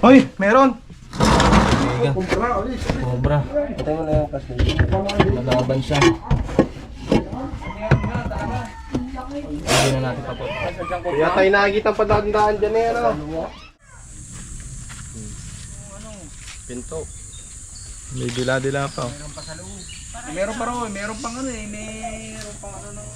Hoy, meron! Cobra. Patay mo na yung kasi. Malaban siya. Hindi na natin tapos. Kaya tayo nakikita pa daan dyan eh, ano? Pinto. May dila-dila pa. Meron pa rin, meron pang ano eh, meron pang ano ng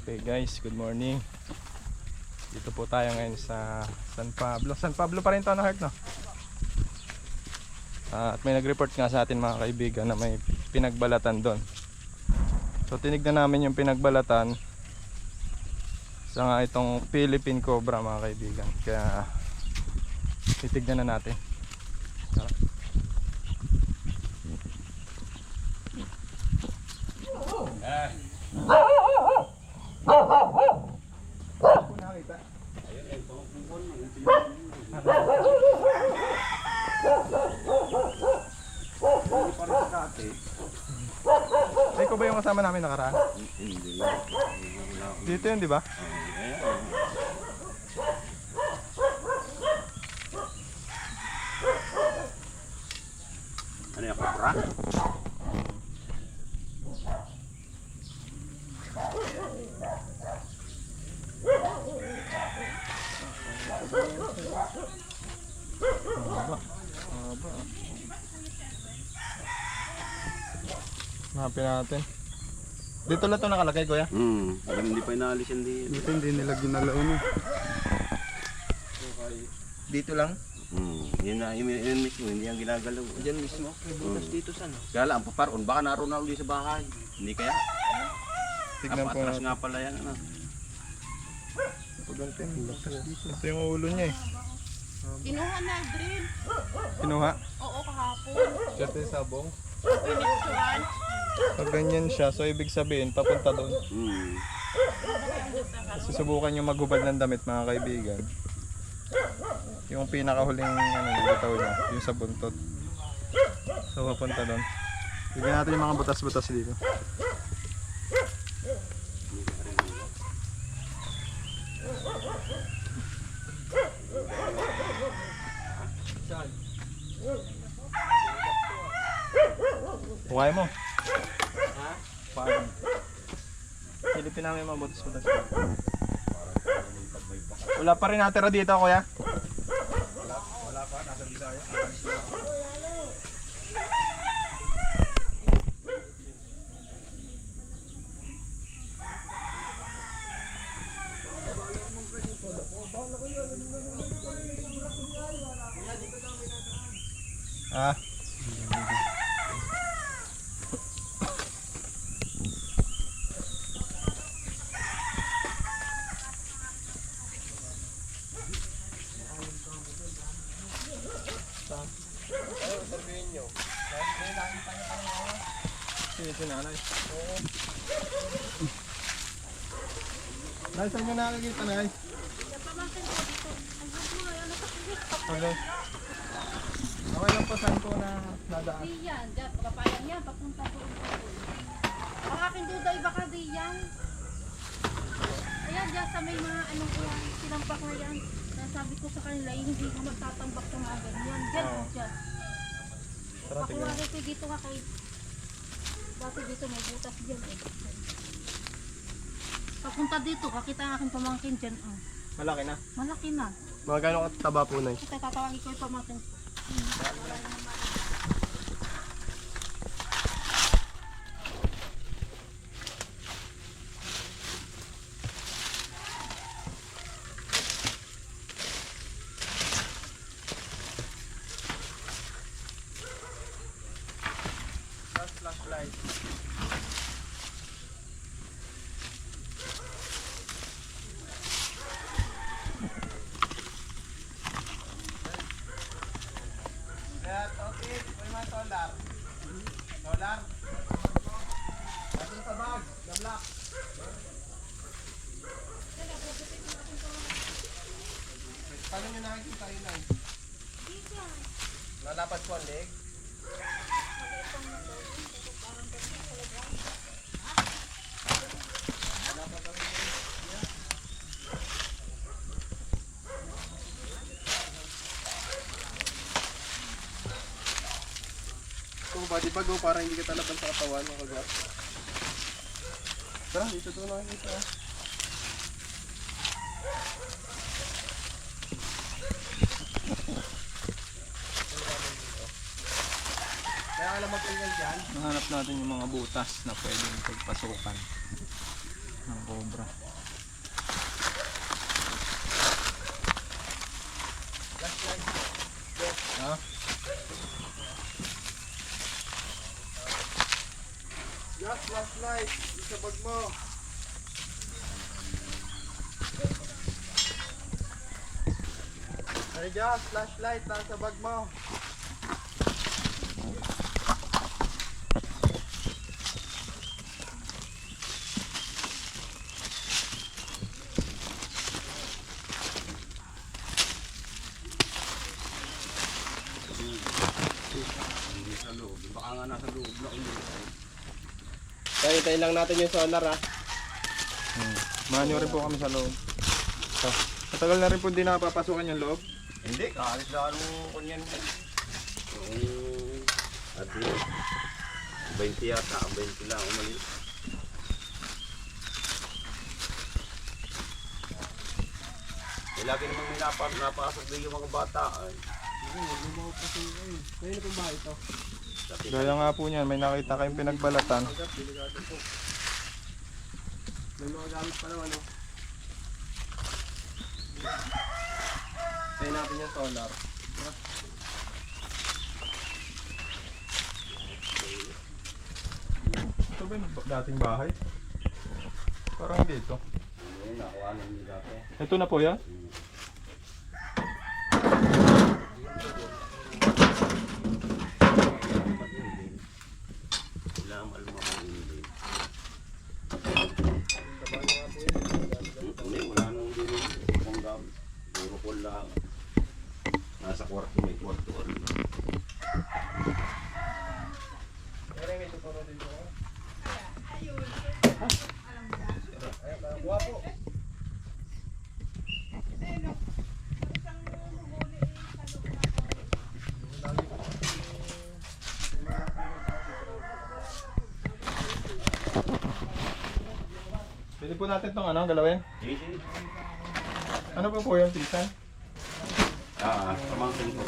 Okay guys, good morning. Dito po tayo ngayon sa San Pablo. San Pablo pa rin to na heart, no? At may nag-report nga sa atin mga kaibigan na may pinagbalatan doon. So tinignan namin yung pinagbalatan sa nga itong Philippine Cobra mga kaibigan. Kaya titignan na natin. Tara. Ay, ko ba yung kasama namin nakaraan? Hindi. Dito yun, di ba? Ano yung kopra? Hanapin natin. Dito lang ito nakalagay, kuya? Hindi pa inaalis yan din. Dito hindi nila ginalaon. Dito lang? Yun mismo, hindi yan ginagalaw. Diyan mismo. May butas dito sa no. Kaya lang, paparoon, baka naroon na ulit sa bahay. Hindi kaya? Tignan po Atras natin. nga pala yan. Ano? Ito yung ulo niya eh. Kinuha na, Adrian. Kinuha. Oo, kahapon. Kasi sabong. Pinicturan. Pag ganyan siya, so ibig sabihin papunta doon. Susubukan yung maghubad ng damit mga kaibigan. Yung pinakahuling bitaw niya, yung sa buntot. So papunta doon. Bigyan natin yung mga butas-butas dito. Huwag mo. Paano? Silipin namin mga butas-butas. Wala pa rin natira dito, kuya. Wala pa, nasa Bisaya. Ah. Ito nanay. Oo. Nay, saan nyo nakakita, nay? Okay. Okay lang po, saan po na nadaan? Di yan, dyan, pagkapayan yan, papunta doon. Ang aking duday baka di yan. Ayan, dyan sa may mga anong kuya, sinampak na yan. Nasabi ko sa kanila, hindi ko magtatambak sa mga ganyan. Dyan, dyan. Tara, tignan. Pakuha ko dito nga kay... Dati dito may butas dyan eh. Papunta dito, kakita ang aking pamangkin dyan. Oh. Malaki na. Malaki na. Mga gano'ng kataba po, nay? Kita tatawagin ko yung pamangkin. Flashlight. Okay, may mga solar. Solar. Atin sa bag, the black. Paano nyo nakikita yun, Nay? Nalapat ko ang leg? mo body bag mo para hindi ka talaban sa katawan ng kagat. Tara, dito to na dito. Kaya alam magtingin dyan. Nahanap natin yung mga butas na pwedeng pagpasukan ng cobra. Ha? Just flashlight, sa bag mo. Ay, just flashlight, nasa bag mo. Tayo lang natin yung solar ha. Manyo rin po kami sa loob. So, matagal na rin po hindi nakapapasukan yung loob. Hindi, kaalis na ano kunyan. At 20 yata, 20 lang umalis. Eh, lagi namang may napasok din yung mga bata. Ay. Ngayon na pong bahay ito. Gaya nga po niyan, may nakita kayong pinagbalatan. May mga gamit pa naman, no? Tayo natin yung solar. Ito ba yung dating bahay? Parang dito. Ayun, nakuha na yung dati. Ito na po yan? Wala nang dito kung gamit. Puro ko lang. Nasa kwarto, may kwarto. Pwede po natin itong ano, galawin? Ano po yung tisan? Pamangkin ko.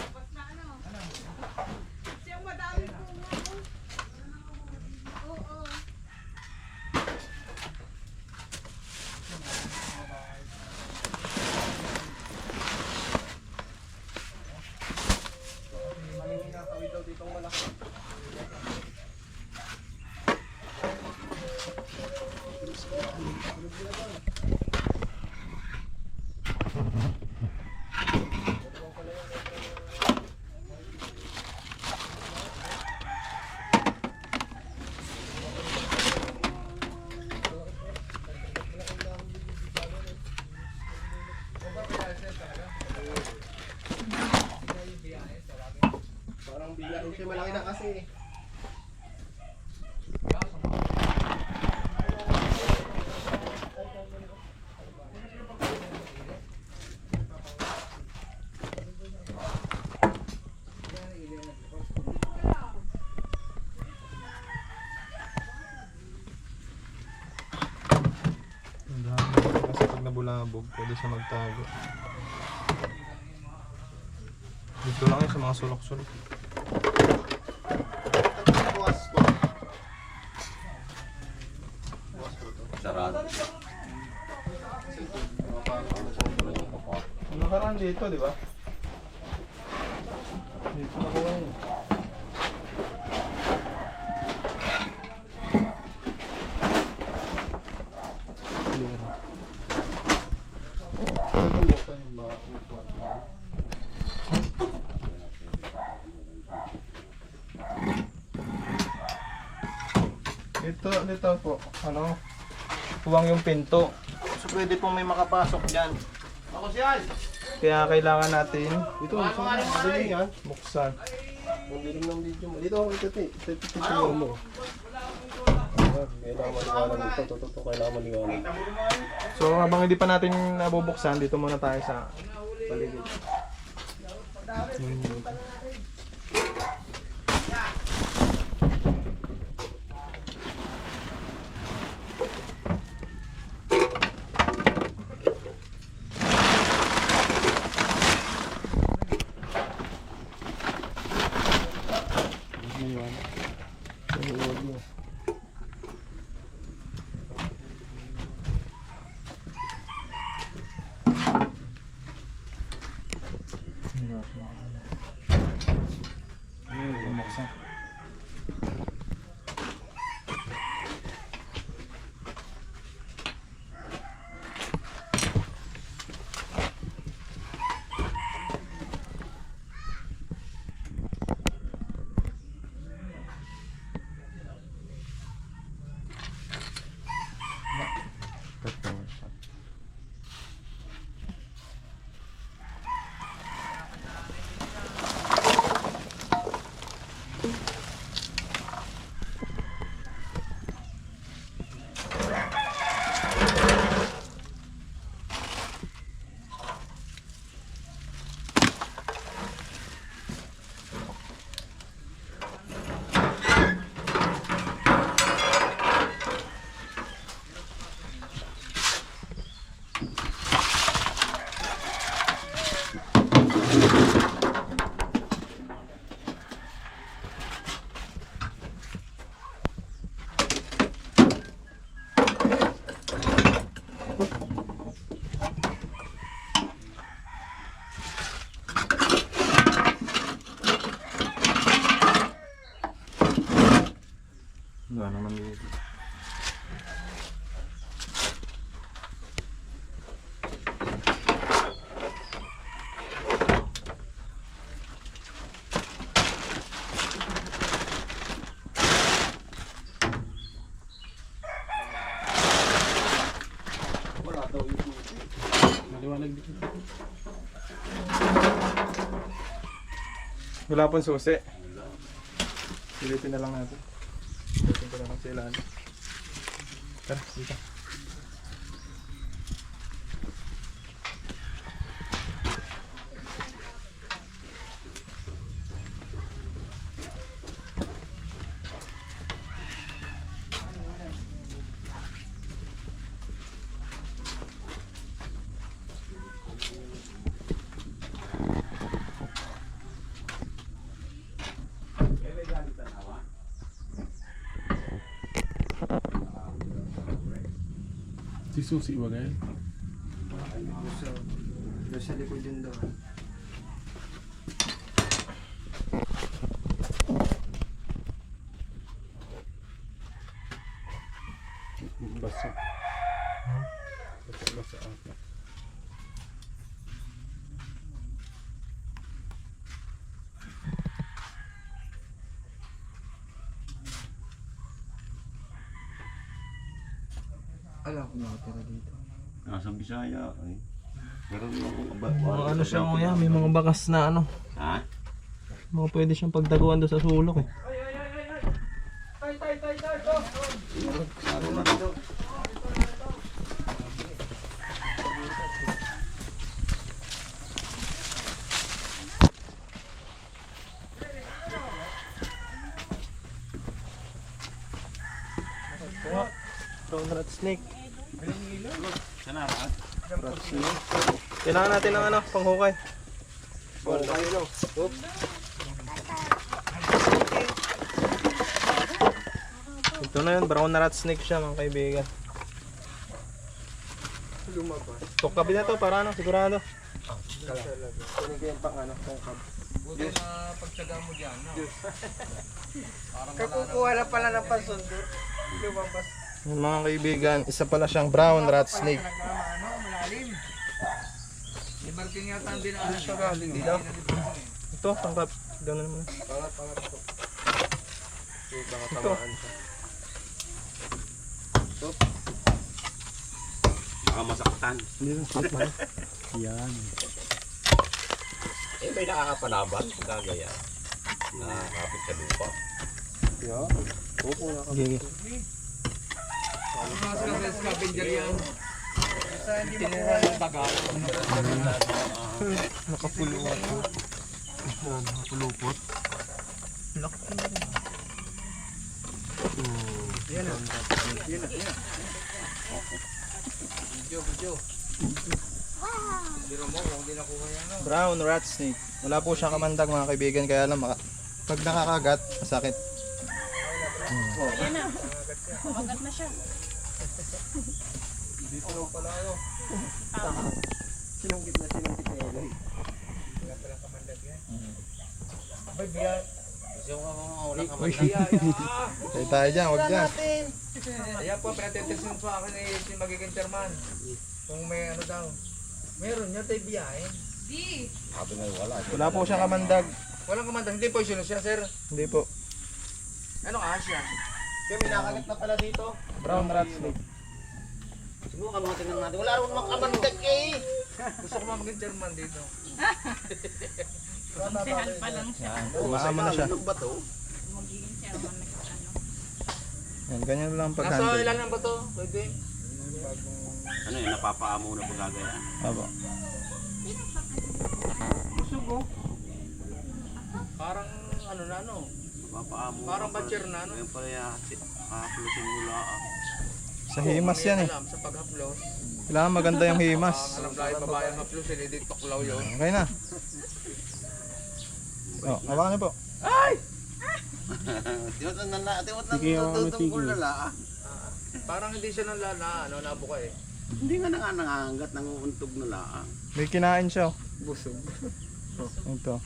Parang bigla rin siya, malaki na kasi. Kasi pag nabulabog, pwede siya magtago. Dito lang yun sa mga sulok-sulok. Sarado. Nakaraan dito, di ba? Dito na ko ngayon. Dito po, ano, huwang yung pinto. So pwede pong may makapasok dyan. Ako siyan! Kaya kailangan natin Dito, dilim yan. buksan. Ang dilim ng video mo. Dito ako ito mo. Kailangan maliwanag ito. Totoo, kailangan maliwanag. So habang hindi pa natin nabubuksan, dito muna tayo sa Paligid. Wala naman dito. Wala daw yung susi. Maliwanag dito. Wala pong susi. Silipin na lang natin. Silipin ko na lang sa ilalim. Tara, dito. Si Susi ba ganyan? Sa likod din daw. Basa. Basa ata. Alam ko nakatira dito. Nasa Bisaya. Ay. Pero Mga ano siya kuya, may mga bakas na ano. Ha? Mga pwede siyang pagtaguan doon sa sulok eh. Brown rat snake. Sana rat? Rat snake. Kailangan natin ng ano, panghukay. Ito na yun, brown rat snake siya mga kaibigan. Tukabi na to para ano, sigurado. Kunin ko yung pang ano, pangkab. Buti na pagtsaga mo dyan, no? Kakukuha na pala ng pansundo. Lumabas. Yung mga kaibigan, isa pala siyang brown rat snake. Ano, malalim. May marking yata ang dinaanan siya galing Dito? Ito, pangkab. Gano'n naman. Pangat to. Baka tamaan siya. Baka masaktan. Yan. Eh, may nakakapanaban. Gagaya. Nakakapit sa lupa. Yeah. Opo na kami. Gigi. Ano nga sila sa scavenger yan? Tinira ng bagal. Nakapuluan. Nakapulupot. Video. Biro mo, kung di nakuha yan, no? Brown rat snake. Wala po siyang kamandag mga kaibigan, kaya lang pag nakakagat, masakit. Ayan na. Kumagat na siya. Dito lang pala ako. Sinungkit na Eloy. Wala palang kamandag yan. Ay, biya. Gusto mo mga ulang Kaya tayo dyan, huwag dyan. Ayan po, pinatitesin po akin eh, si magiging chairman. Kung may ano daw. Meron niya tayo biyahin. Di. Sabi nga wala. Wala po siyang kamandag. Walang kamandag, hindi poisonous siya, sir. Hindi po. Ano ka siya? Kaya may nakagat na pala dito. Brown rat snake. Siguro ka mga tingnan natin. Wala rin mga kamandag eh. Gusto ko maging chairman dito. Konsehan pa lang siya. Umaama na siya. Ano ba to? Magiging chairman na ano. Yan, ganyan lang ang Nasa pag-handle. ilan lang ba to? Pwede. Ano yun? Napapaamo na pagagaya. Aba. Busog oh. Parang ano na ano. Napapaamo. Parang batcher na, no? Ngayon pala haplusin mula. Sa himas yan eh. Alam, sa paghaplos. Kailangan maganda yung himas. Alam lang babayang haplos, hindi toklaw yun. Okay na. Oh, hawakan niyo po. Tiwat na natutungkol na la. Parang hindi siya nang ano, nabuka eh. Hindi nga nangangagat, nanguuntog na la. May kinain siya. Oh. Busog. Ito.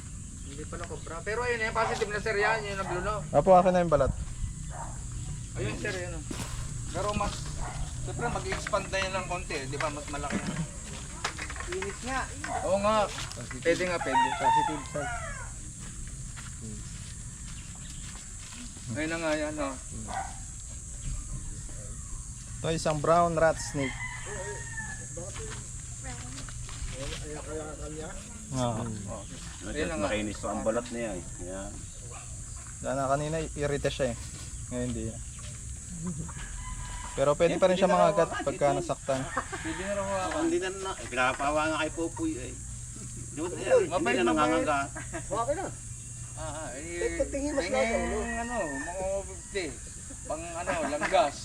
Hindi pa nakobra. Pero ayun eh, positive na sir yan, yung nagluno. Apo, akin na yung balat. Ayun sir, yun. Pero mas, siyempre mag-expand na yun ng konti, di ba? Mas malaki. Init nga. Oo nga, pwede nga, pwede. Positive side. Ngayon na nga yan, no? Ito isang brown rat snake. Oo. Ayun na nga. Makinis to ang balat niya eh. Yan. Sana kanina irita siya eh. Ngayon hindi na. Pero pwede pa rin siya mangagat pagka nasaktan. Pwede na rin hawakan. Hindi na pinapawa nga kay Popoy eh. Hindi na nangangaga. Okay na. Tingin mas lalo, no? Ano, mga 50. Pang ano, langgas.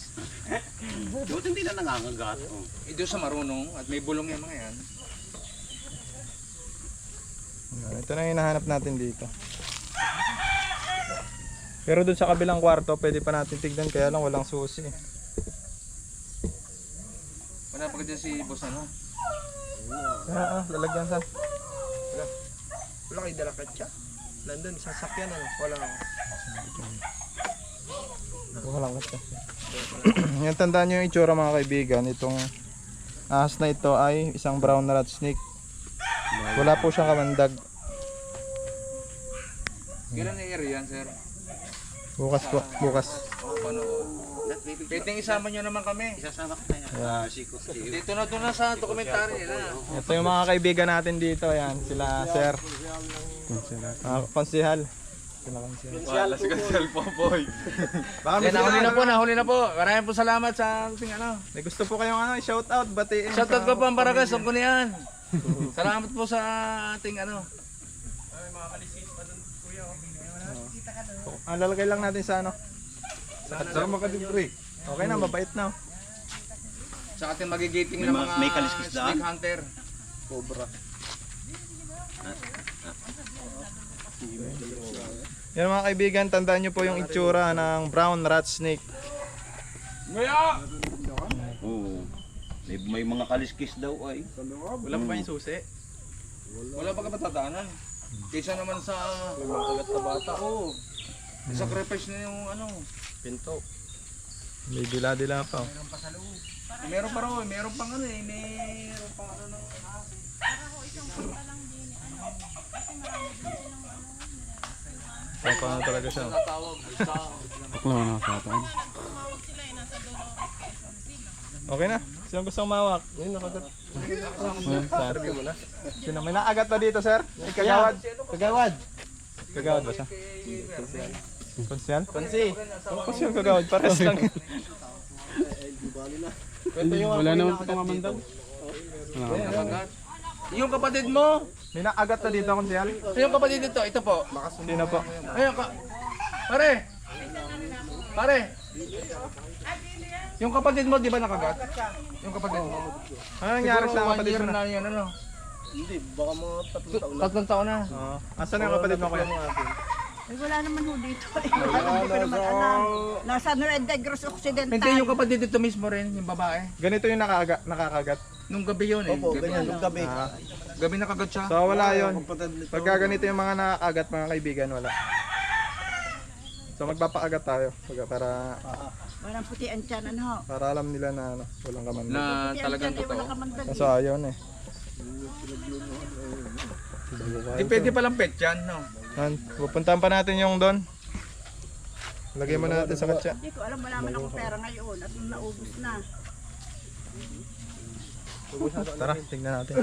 Buti hindi na nangangagat. Oh. Ito sa marunong at may bulong yung mga yan. Ito na yung hinahanap natin dito. Pero dun sa kabilang kwarto, pwede pa natin tignan kaya lang walang susi. Wala pa ka dyan si boss ano? Lalagyan sa. Wala kayo dala katsa. Nandun, sasakyan ano. Wala ako. Walang kasi. Yan, tandaan nyo yung itsura mga kaibigan. Itong ahas na ito ay isang brown rat snake. Wala po siyang kamandag. Kailan na area yan, sir? Bukas po, bukas. Paano? Pwedeng isama nyo naman kami. Isasama ko tayo. Siko. Dito na doon na sa dokumentary nila. Ito yung mga kaibigan natin dito. Yan, sila sir. Konsehal. Sila konsehal. Wala si Cancel Popoy. Baka may, Nahuli na po, nahuli na po. Maraming po salamat sa ating ano. may gusto po kayong ano, shout out, batiin. Shoutout ko po ang Baragas, ang kunihan. Salamat po sa ating ano. Ang lalagay lang natin sa ano. Sa makadibrik. Okay na, mabait na. Sa ating magigiting May na mga- mga may kaliskis daan? snake hunter. Cobra. Yan mga kaibigan, tandaan nyo po yung itsura ng brown rat snake. Oo. May mga kaliskis daw ay. Wala pa kayong susi? Wala pa ka patadaanan. Kaysa naman sa kagat na bata. Oo. Sacrifice na yung ano. Pinto. May dila-dila pa. Meron pa raw, meron pang ano eh. Meron pang ano ng Papa na talaga siya. natawag sa Okay na. Sino gusto umawak? Yun, nakagat. Sarbi mo na. Sino? May naagat pa dito, sir? May kagawad. Kagawad. Kagawad ba siya? Konsyal? Konsi. Konsi yung kagawad. Pares lang. Wala naman po pamamandag. nakagat. Yung kapatid mo, May naagat na dito, konsyal? yung kapatid dito, ito po. Sino po? Ayun ka. Pare. Pare. Yung kapatid mo, di ba nakagat? Yung kapatid mo. Ano nangyari sa Siguro 1 kapatid year mo na? na yun, ano? Hindi, baka mga 3 taon na. 3 taon na. Oo. Asan na yung kapatid mo kuya? Ay, wala naman ho dito. Hindi ko naman alam. Nasa Nueva Negros Occidental. Hindi, yung kapatid dito mismo rin, yung babae. Ganito yung nakakagat. Nung gabi yun eh. Opo, Gabi, ganyan yung gabi. gabi nakagat siya. So wala yun. Kapatid nito. Pagka ganito yung mga nakakagat mga kaibigan, wala. So magpapaagat tayo para Walang puti ang tiyan, ano ho. para alam nila na ano, walang kamandag. Na Puti ang talagang tiyan, eh, walang totoo. kamandag. Kaso ayaw na eh. Di pwede palang pet yan, no? Han, pupuntahan pa natin yung doon. Lagay mo na natin sa katsa. Hindi ko alam, wala man akong pera ngayon at naubos na. Tara, tingnan natin.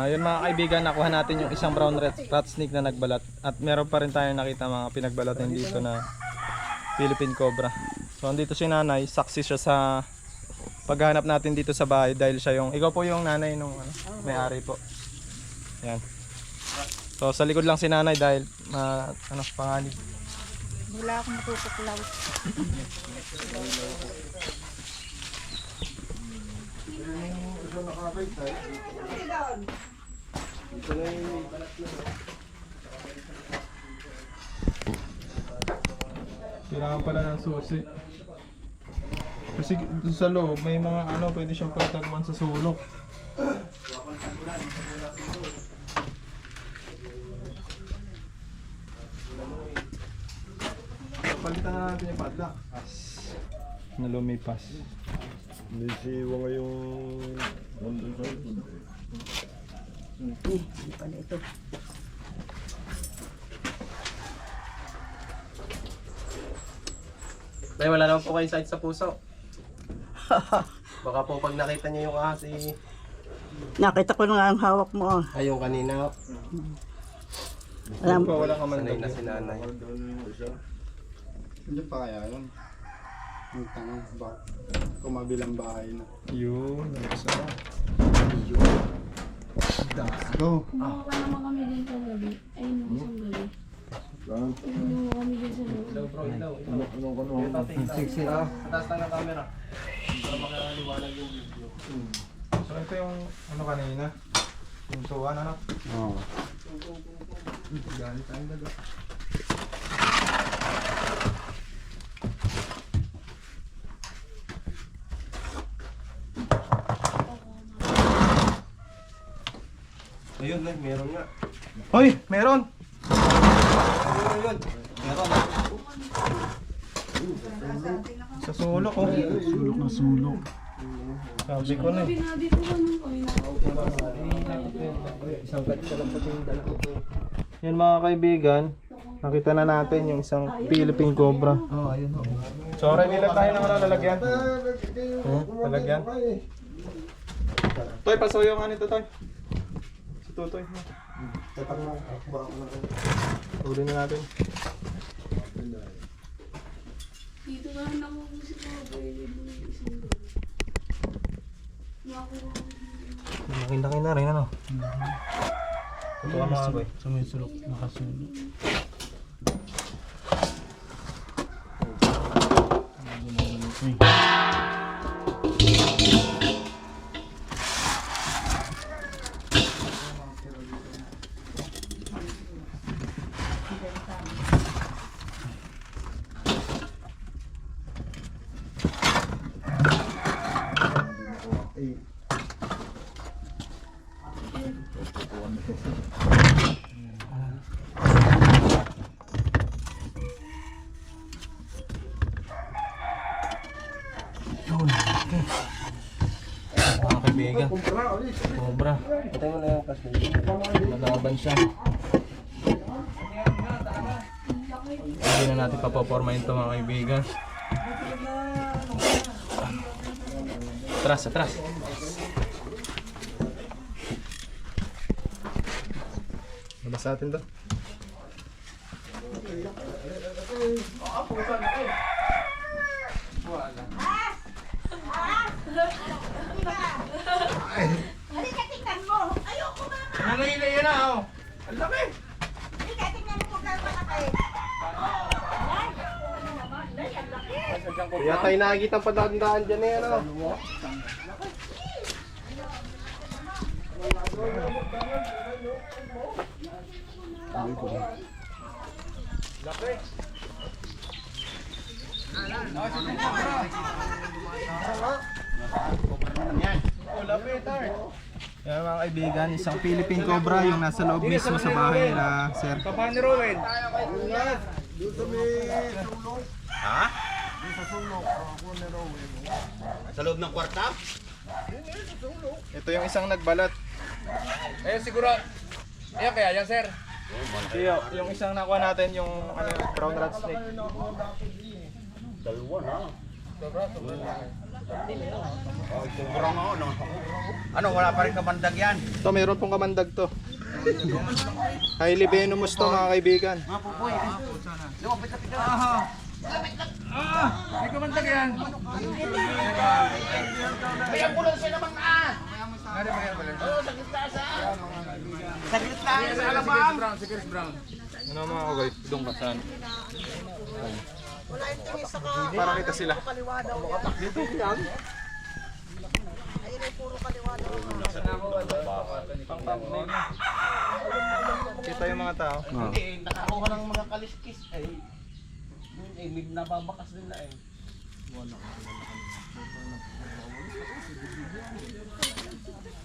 Yun mga kaibigan, nakuha natin yung isang brown rat snake na nagbalat. At meron pa rin tayong nakita mga pinagbalatan dito na Philippine cobra. So andito si nanay, saksi siya sa paghanap natin dito sa bahay dahil siya yung, ikaw po yung nanay nung ano, may-ari po. Yan. So sa likod lang si nanay dahil panganib. Wala akong matutuklaw. Kailangan pala ng susi. Kasi doon sa loob, may mga ano, pwede siyang pagtaguan sa sulok. Palitan na natin yung padlock. Na lumipas. May siwa ngayong nandun sa ito. Nay, wala naman po kayo sakit sa puso. Baka po pag nakita niyo yung ahas Nakita ko na nga ang hawak mo. ay yung kanina. Alam, Wala ka man Sanay na si nanay. Hindi pa kaya yun. Ang tanong ba? Kung mabilang bahay na. Yun, isa. Let's go. Kumuha ka naman kami din sa gabi. Ay, nung isang gabi. Kumuha kami din sa gabi. Sa taas lang ng camera. Para makaliwanag yung video. So ito yung ano kanina? Yung suwan ano? Oo. Galit tayong daga. Ayun, Nay, meron nga. Hoy! Meron! Ayun. Meron. Sa sulok oh. Sulok na sulok. Sabi ko na eh. Binabi ko ganun kami na. Isang gatsa lang po yung dala ko. Yan mga kaibigan, nakita na natin yung isang Philippine Cobra. Oh, ayun ho. So, ready na tayo ng ano, lalagyan. Lalagyan. Toy, pasuyo nga nito, Toy. Si Tutoy. Huli na natin. Dito na lang ako si Papa. Isang gabi. Nakuha ko. Laki-laki na rin, ano? Ito ka mga boy. Sumisulok, nakasulok. Mga kaibigan. Cobra. Patay mo na yung kasi. Nalaban siya. Hindi na natin papopormahin ito mga kaibigan. Atras, atras. Labas natin to. Halika, tingnan mo. Ayoko nga. Nanginay yun na, oh. Ang laki. Halika, tingnan mo kung gano'n malaki. Kaya tayo nakikita ang padandaan dyan eh, ano? Yan mga kaibigan, isang Philippine Cobra yung nasa loob mismo sa bahay nila, sir. Papa ni Rowan. Sa loob ng kwarta? Ito yung isang nagbalat. Ayun siguro. Ayun kaya yan, sir. Yung isang nakuha natin yung ano, brown rat snake. Dalawa na. Sobrang ano. Ano, wala pa rin kamandag yan? Ito, mayroon pong kamandag to. Highly venomous to mga kaibigan. Hindi ko man yan. May ambulansya siya naman na. Ano ba yan pala? Oo, sa gitna sa... Sa gitna. Si Chris Brown, si Chris Brown. Ano mga kagay? Doon ka saan? Wala yung tingin sa Para kita sila. kaliwa daw yan. Dito yan. Ayun puro kaliwa daw. Kita yung mga tao. Hindi, nakakuha ng mga kaliskis. Ay, may nababakas nila eh.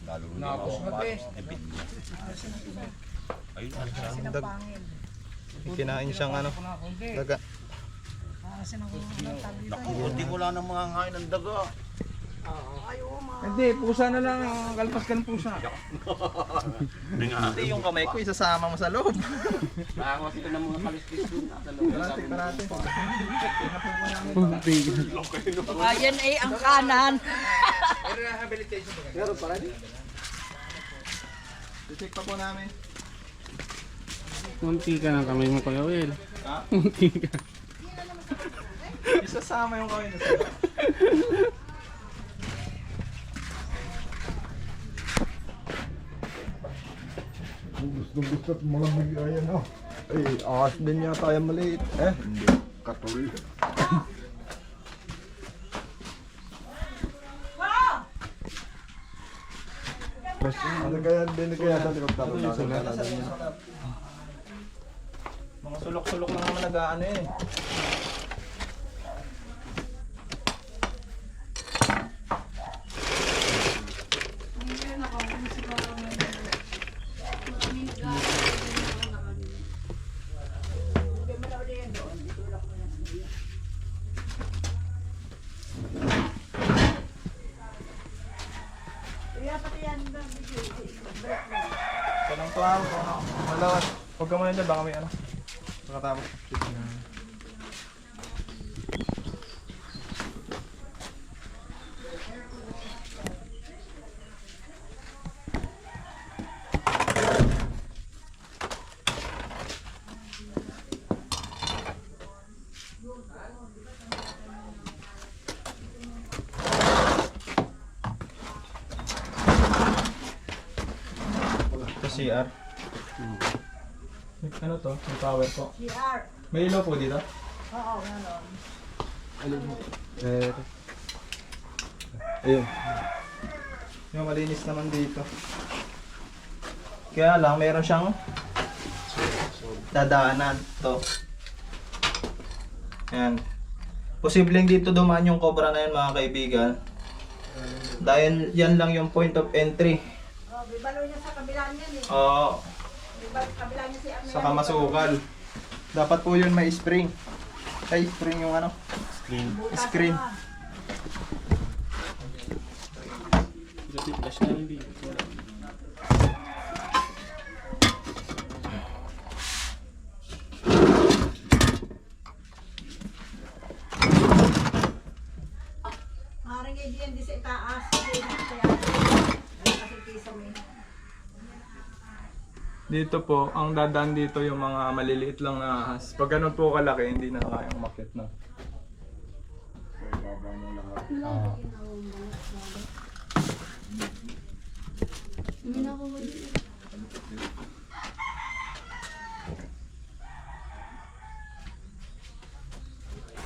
Lalo na Nakapos mga mo, bata. Pes. Ayun, May kinain siyang ano, daga. naku, hindi ko lang ng mga ngain ng daga. Hindi, pusa na lang. Kalpas ka ng pusa. Hindi yung kamay ko, isasama mo sa loob. Nakakuha sila ng mga kaliskis doon. Parate, parate. Ayan ay ang kanan. May rehabilitation ba? Meron pa rin. I-check pa po namin. Munti ka ng kamay mo, Kuya Will. Ha? Munti ka. Isasama yung kamay na sa loob. Gusto at malamig ayan oh. Ay, akas din yata yung maliit. Hindi. Katul. Ano kaya din kaya sa likod tapos Mga sulok-sulok lang naman nag-ano eh. Tanong to ako. Malawat. Huwag ka muna dyan, baka may ano. Pagkatapos. Ito CR. Ano to? May power po. CR. May ilaw po dito? Oo, gano'n. Ayun. Yung malinis naman dito. Kaya lang, meron siyang dadaanan. To. Ayan. Posibleng dito dumaan yung cobra na yun mga kaibigan. Dahil yan lang yung point of entry. Oh, bibalo niya sa kabila niyan eh. Oo. Kabila niya si Amel. Saka masukal. Dapat po yun may spring. Ay, spring yung ano? Screen. Maring kay diyan di sa itaas. Kasi piso mo. Dito po, ang dadaan dito yung mga maliliit lang na ahas. Pag ganun po kalaki, hindi na kayang umakyat na.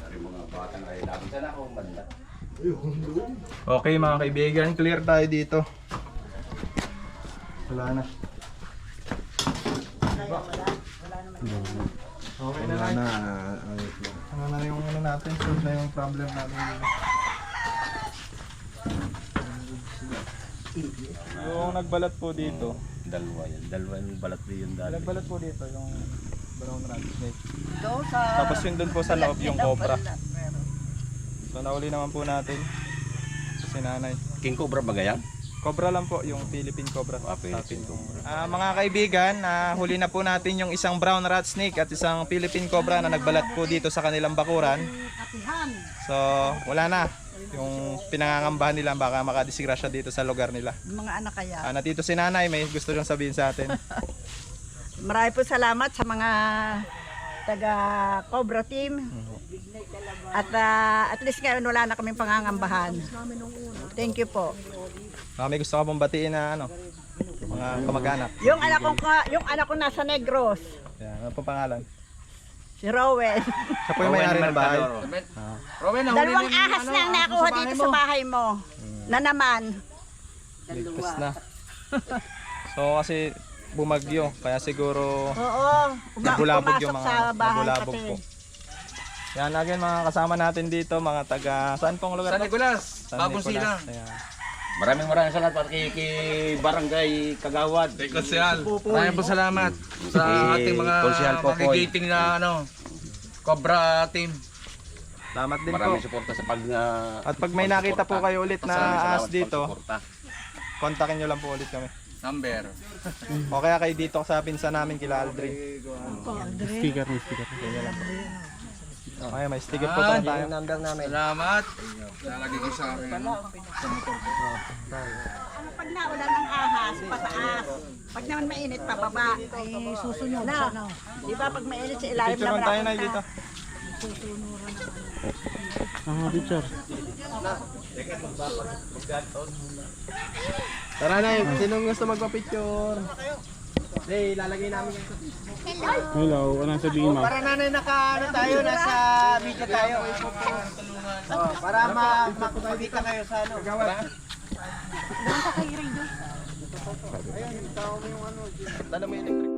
Yung mga bata na ay lagi sana akong banda. Okay mga kaibigan, clear tayo dito. Wala na. Okay na lang. Ano na yung ano natin? Solve na yung problem natin dito. Yung nagbalat po dito. Dalawa yan. Dalawa yung balat din yung dati. Nagbalat po dito yung brown rat snake. Doon sa... Tapos yun dun po sa loob yung cobra. So nauli naman po natin. So si nanay. King Cobra ba yan? Cobra lang po, yung Philippine Cobra. Mga kaibigan, huli na po natin yung isang brown rat snake at isang Philippine Cobra na nagbalat po dito sa kanilang bakuran. Katihan. So wala na. Yung pinangangambahan nila baka makadisgrasya dito sa lugar nila. Mga anak kaya. Nandito si nanay, may gusto lang sabihin sa atin. Marami po salamat sa mga taga Cobra team. At least ngayon wala na kaming pangangambahan. Thank you po. May gusto ka pong batiin na ano, mga kamag-anak. Yung anak ko nasa Negros, Yan, ano pong pangalan? si Rowan. Siya po yung may-ari ng bahay. Rowen, nahuli Dalawang na yung ahas ano, na ahas nakuha dito sa bahay mo. Na naman. Ligtas na. So kasi bumagyo, kaya siguro Oo, nabulabog yung pumasok mga sa bahay nabulabog kasi. po. Yan again mga kasama natin dito, mga taga saan pong lugar San to? Nicolas, San Bagong Nicolas. Silang. Ayan. Maraming salamat para kay Barangay Kagawad. Kay Konsyal. Maraming po salamat sa ating mga Konsyal Popoy. magigiting na Cobra team. Salamat din Maraming po. suporta sa At pag may nakita po kayo ulit na ahas dito, pagsuporta. kontakin nyo lang po ulit kami. Number. O kaya kayo dito sa pinsa namin kila Aldrin. Sticker, may sticker. Okay, may sticker po pala tayo. number namin. Salamat. Lalagay ko sa akin. Sa motor ko. Ano pag naulan ng ahas, pataas. Pag naman mainit, pababa. Ay, susunod na. Di ba pag mainit sa ilalim Picture na lang tayo na dito. Picture. Tara na, sinong gusto magpa-picture? Hey, lalagay namin yan sa Hello, anong sabihin mo? Para nanay tayo, nasa video tayo. Para makapagpagita kayo sa ano. Dala mo yung electric.